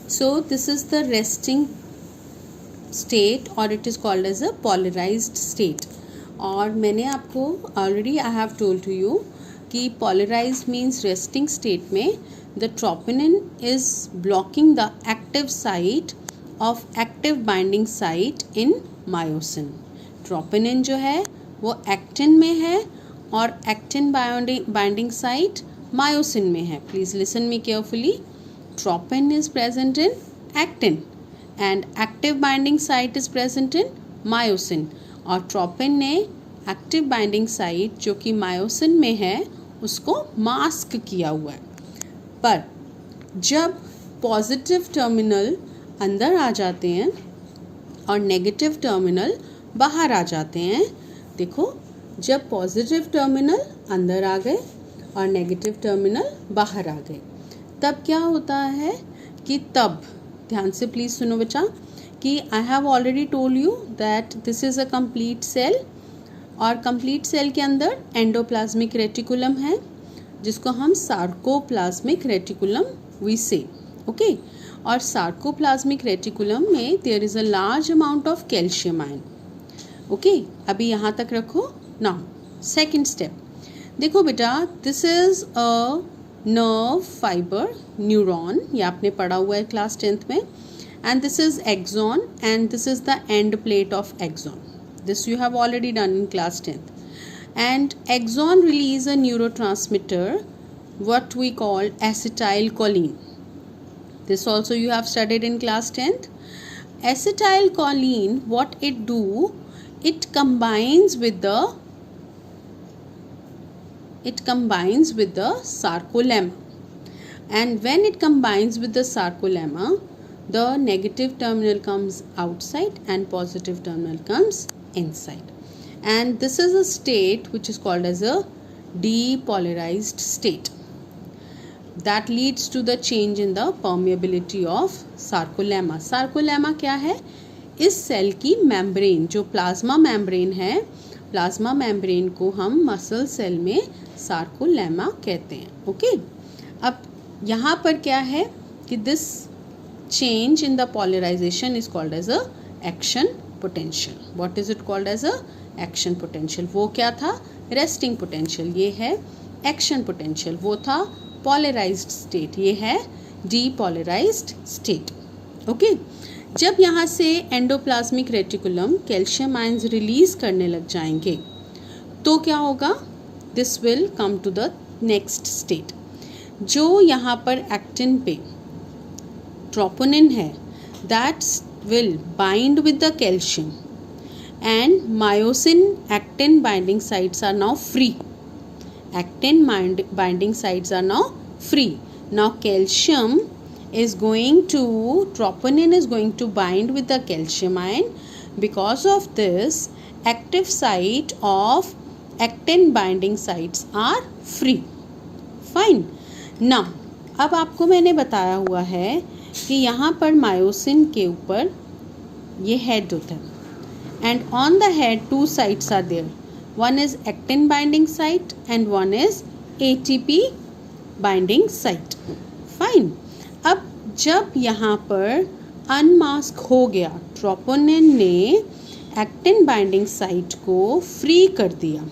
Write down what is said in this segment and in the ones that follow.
So this is the resting state or it is called as a polarized state. और मैंने आपको already I have told to you कि polarized means resting state में the troponin is blocking the active site of active binding site in myosin. Troponin जो है वो actin में है और actin binding site myosin में है. Please listen me carefully. Tropin is present in actin and active binding site is present in myosin. और tropine ने एक्टिव बाइंडिंग साइट जो कि मायोसिन में है उसको मास्क किया हुआ है. पर जब पॉजिटिव टर्मिनल अंदर आ जाते हैं और नेगेटिव टर्मिनल बाहर आ जाते हैं, देखो जब पॉजिटिव टर्मिनल अंदर आ गए और नेगेटिव टर्मिनल बाहर आ गए, तब क्या होता है कि तब ध्यान से प्लीज़ सुनो बच्चा कि I have already told you that this is a complete cell और कंप्लीट सेल के अंदर एंडोप्लाज्मिक रेटिकुलम है जिसको हम sarcoplasmic reticulum we say. Okay, और सार्कोप्लाज्मिक रेटिकुलम में there is a large amount of calcium ion. Okay, अभी यहाँ तक रखो. नाउ सेकेंड स्टेप देखो बेटा, this is a nerve fibre neuron, ये आपने पढ़ा हुआ है क्लास 10th में. And this is axon and this is the end plate of axon. This you have already done in class 10th. And axon release a neurotransmitter what we call acetylcholine. This also you have studied in class 10th. Acetylcholine, what it do, it combines with the sarcolemma. And when it combines with the sarcolemma, the negative terminal comes outside and positive terminal comes inside. And this is a state which is called as a depolarized state. That leads to the change in the permeability of sarcolemma. Sarcolemma क्या है? इस cell की membrane, जो plasma membrane है, plasma membrane को हम muscle cell में sarcolemma कहते हैं. ओके, अब यहाँ पर क्या है कि this change in the polarization is called as a action potential. What is it called as a action potential? वो क्या था? resting potential. ये है action potential. वो था polarized state. ये है depolarized state. Okay? जब यहाँ से endoplasmic reticulum calcium ions release करने लग जाएंगे तो क्या होगा? This will come to the next state. जो यहाँ पर एक्टिन पे troponin है, that will bind with the calcium and myosin actin binding sites are now free. Actin binding sites are now free. Now calcium is going to, troponin is going to bind with the calcium ion. Because of this, active site of actin binding sites are free. Fine. Now अब आपको मैंने बताया हुआ है कि यहाँ पर myosin के ऊपर ये हेड होता है and on the head two sites are there. One is actin binding site and one is ATP binding site. Fine. अब जब यहाँ पर अनमास्क हो गया, ट्रोपोनिन ने एक्टिन बाइंडिंग साइट को फ्री कर दिया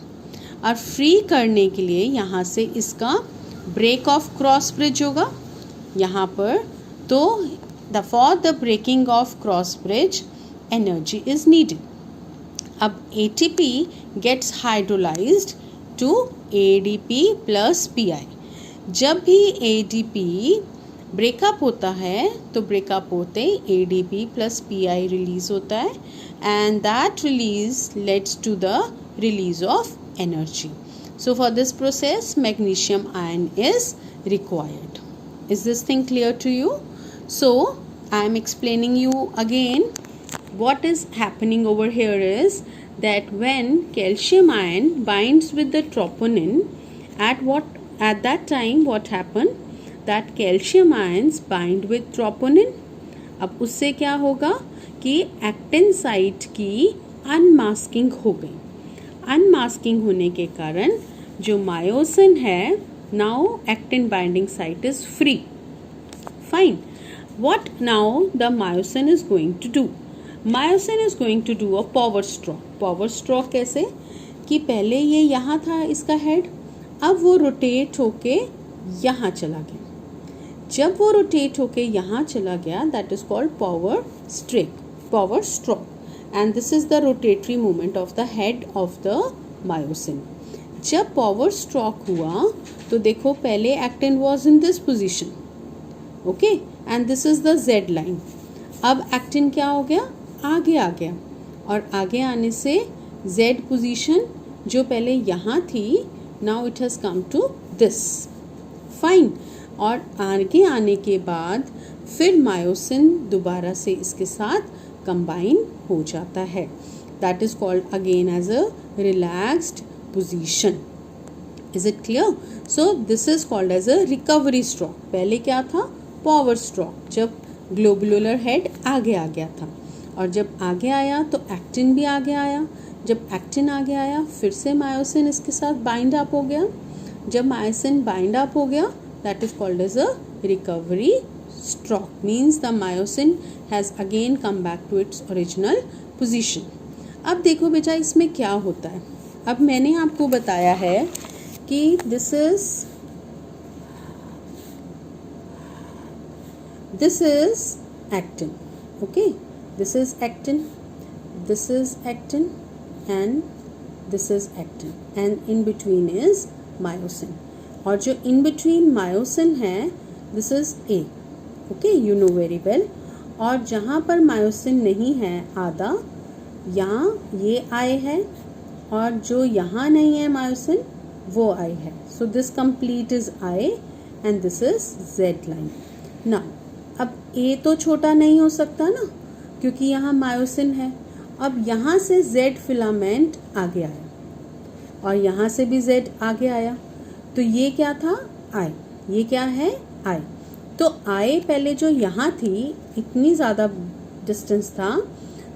और फ्री करने के लिए यहाँ से इसका ब्रेक ऑफ क्रॉस ब्रिज होगा यहाँ पर. तो for the breaking of cross bridge energy is needed. अब ATP gets hydrolyzed to ADP plus PI. जब भी ADP ब्रेकअप होता है तो ब्रेकअप होते ADP plus PI रिलीज होता है and that release leads to the release of energy. So for this process magnesium ion is required. Is this thing clear to you? So I am explaining you again. What is happening over here is that when calcium ion binds with the troponin, at that time what happened, that calcium ions bind with troponin. अब उससे क्या होगा कि actin site की unmasking हो गई. Unmasking होने के कारण जो मायोसिन है, now actin binding site is free. Fine. What now the myosin is going to do? Myosin is going to do a power stroke. Power stroke कैसे कि पहले ये यहाँ था इसका हेड, अब वो रोटेट होके यहाँ चला गया. जब वो रोटेट होके यहाँ चला गया, that is called power stroke, and this is the rotatory movement of the head of the myosin. जब पावर स्ट्रोक हुआ तो देखो पहले actin was in this position, okay, and this is the Z line. अब actin क्या हो गया, आगे आ गया, और आगे आने से जेड पोजीशन जो पहले यहाँ थी, now it has come to this, fine. और आगे आने के बाद फिर मायोसिन दोबारा से इसके साथ कंबाइन हो जाता है. That is called again as a relaxed position. Is it clear? So this is called as a recovery stroke. पहले क्या था, पावर स्ट्रोक, जब ग्लोबुलर हेड आगे आ गया था, और जब आगे आया तो एक्टिन भी आगे आया. जब एक्टिन आगे आया फिर से मायोसिन इसके साथ बाइंड अप हो गया. जब मायोसिन बाइंड अप हो गया, that is called as a recovery stroke. Means the myosin has again come back to its original position. अब देखो बेटा इसमें क्या होता है. अब मैंने आपको बताया है कि this is actin, okay, this is actin, and this is actin, and in between is myosin. और जो in between myosin है, this is A, okay, you know very well. और जहाँ पर myosin नहीं है आधा, यहाँ ये I है, और जो यहाँ नहीं है myosin वो I है. So this complete is I and this is Z line. Now अब A तो छोटा नहीं हो सकता ना, क्योंकि यहाँ मायोसिन है. अब यहाँ से Z फिलामेंट आगे आया, और यहाँ से भी Z आगे आया, तो ये क्या था, I. ये क्या है, I. तो I पहले जो यहाँ थी इतनी ज़्यादा डिस्टेंस था,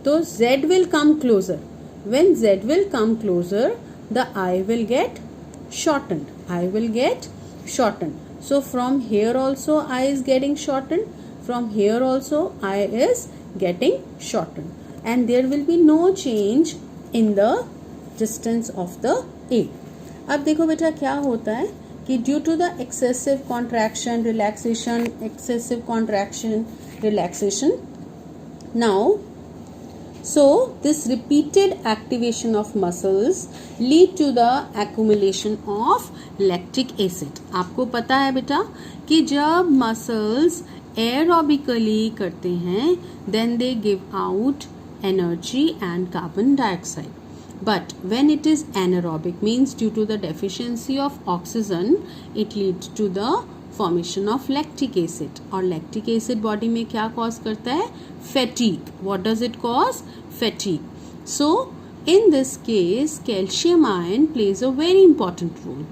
तो Z will come closer. When Z will come closer, the I will get shortened. I will get shortened. So from here also I is getting shortened. From here also I is getting shortened. And there will be no change in the distance of the A. अब देखो बेटा क्या होता है कि due to the excessive contraction, relaxation, excessive contraction, relaxation. Now, so this repeated activation of muscles lead to the accumulation of lactic acid. आपको पता है बेटा कि जब muscles aerobically करते हैं, then they give out energy and carbon dioxide. But when it is anaerobic, means due to the deficiency of oxygen, it leads to the formation of lactic acid. और lactic acid body में क्या cause करता है, fatigue. What does it cause? Fatigue. So in this case calcium ion plays a very important role.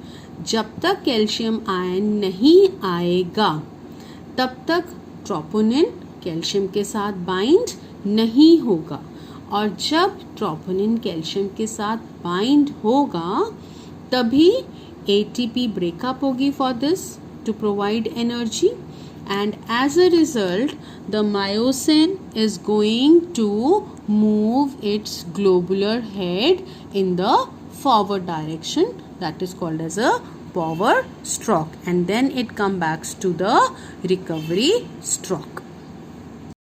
जब तक calcium ion नहीं आएगा तब तक ट्रोपोनिन कैल्शियम के साथ बाइंड नहीं होगा, और जब ट्रोपोनिन कैल्शियम के साथ बाइंड होगा तभी ATP ब्रेकअप होगी for this to provide energy, and as a result the myosin is going to move its globular head in the forward direction. That is called as a power stroke, and then it comes back to the recovery stroke.